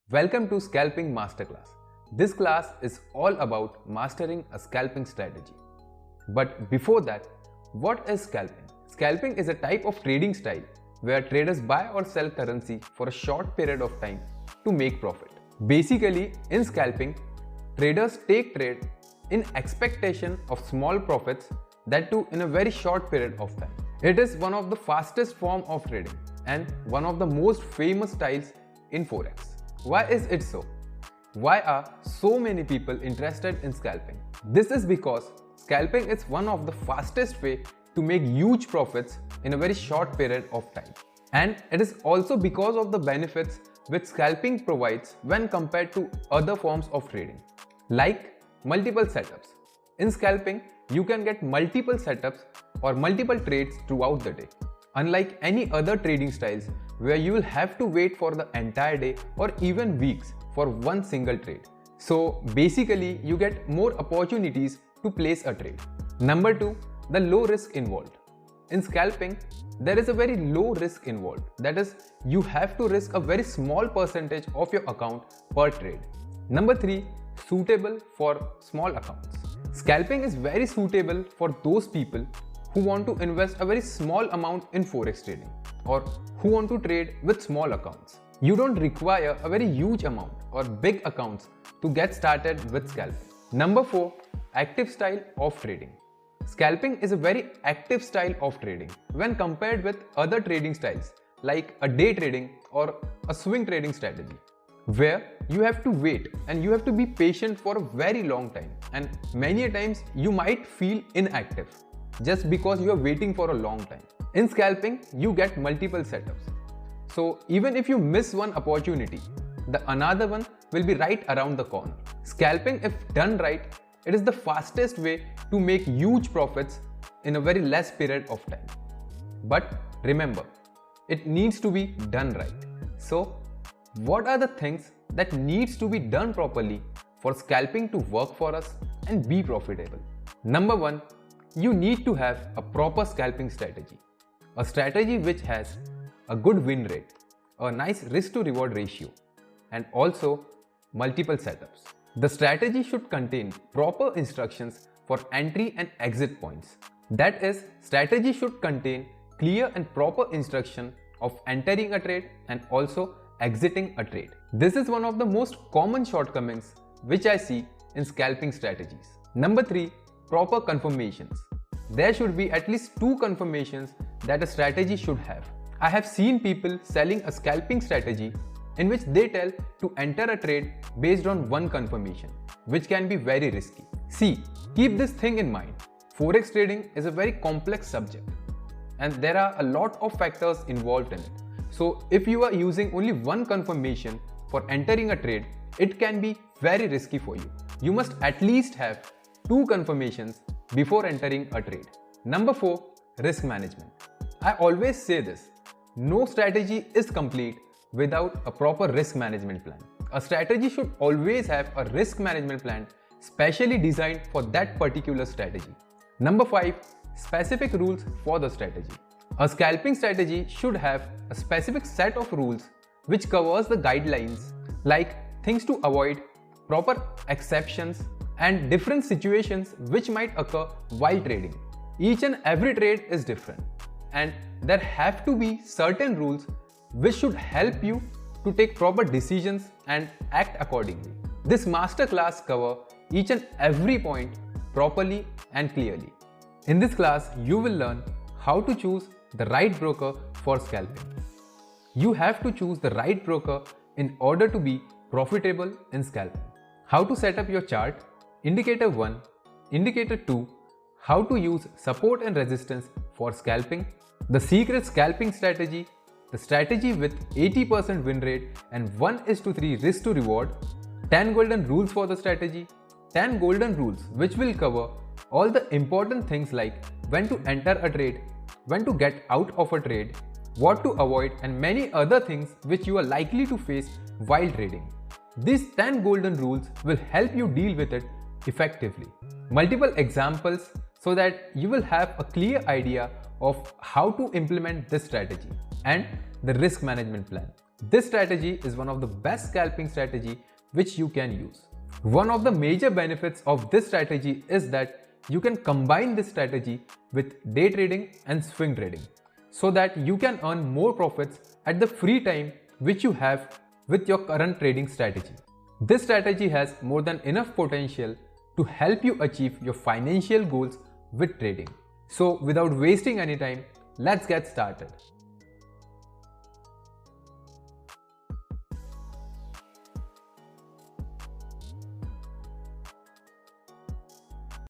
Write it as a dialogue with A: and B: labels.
A: Welcome to Scalping Masterclass. This class is all about mastering a scalping strategy. But before that, what is scalping? Scalping is a type of trading style where traders buy or sell currency for a short period of time to make profit. Basically, in scalping, traders take trade in expectation of small profits, that too in a very short period of time. It is one of the fastest form of trading and one of the most famous styles in Forex. Why is it so? Why are so many people interested in scalping? This is because scalping is one of the fastest way to make huge profits in a very short period of time. And it is also because of the benefits which scalping provides when compared to other forms of trading, like multiple setups. In scalping, you can get multiple setups or multiple trades throughout the day, unlike any other trading styles where you will have to wait for the entire day or even weeks for one single trade. So basically, you get more opportunities to place a trade. Number 2, the low risk involved. In scalping, there is a very low risk involved. That is, you have to risk a very small percentage of your account per trade. Number 3, suitable for small accounts. Scalping is very suitable for those people who want to invest a very small amount in Forex trading or who want to trade with small accounts. You don't require a very huge amount or big accounts to get started with scalping. Number 4, active style of trading. Scalping is a very active style of trading when compared with other trading styles like a day trading or a swing trading strategy, where you have to wait and you have to be patient for a very long time, and many times you might feel inactive just because you are waiting for a long time. In scalping, you get multiple setups. So even if you miss one opportunity, the another one will be right around the corner. Scalping, if done right, it is the fastest way to make huge profits in a very less period of time. But remember, it needs to be done right. So what are the things that needs to be done properly for scalping to work for us and be profitable? Number 1, you need to have a proper scalping strategy. A strategy which has a good win rate, a nice risk to reward ratio, and also multiple setups. The strategy should contain proper instructions for entry and exit points. That is, strategy should contain clear and proper instruction of entering a trade and also exiting a trade. This is one of the most common shortcomings which I see in scalping strategies. Number 3, proper confirmations. There should be at least 2 confirmations that a strategy should have. I have seen people selling a scalping strategy in which they tell to enter a trade based on 1 confirmation, which can be very risky. See, keep this thing in mind. Forex trading is a very complex subject and there are a lot of factors involved in it. So if you are using only 1 confirmation for entering a trade, it can be very risky for you. You must at least have 2 confirmations before entering a trade. Number 4, risk management. I always say this, no strategy is complete without a proper risk management plan. A strategy should always have a risk management plan specially designed for that particular strategy. Number 5, specific rules for the strategy. A scalping strategy should have a specific set of rules which covers the guidelines like things to avoid, proper exceptions, and different situations which might occur while trading. Each and every trade is different, and there have to be certain rules which should help you to take proper decisions and act accordingly. This masterclass covers each and every point properly and clearly. In this class, you will learn how to choose the right broker for scalping. You have to choose the right broker in order to be profitable in scalping. How to set up your chart, indicator 1, indicator 2, how to use support and resistance for scalping, the secret scalping strategy, the strategy with 80% win rate and 1:3 risk to reward, 10 golden rules for the strategy, 10 golden rules which will cover all the important things like when to enter a trade, when to get out of a trade, what to avoid, and many other things which you are likely to face while trading. These 10 golden rules will help you deal with it effectively. Multiple examples so that you will have a clear idea of how to implement this strategy, and the risk management plan. This strategy is one of the best scalping strategy which you can use. One of the major benefits of this strategy is that you can combine this strategy with day trading and swing trading so that you can earn more profits at the free time which you have with your current trading strategy. This strategy has more than enough potential to help you achieve your financial goals with trading. So without wasting any time, let's get started.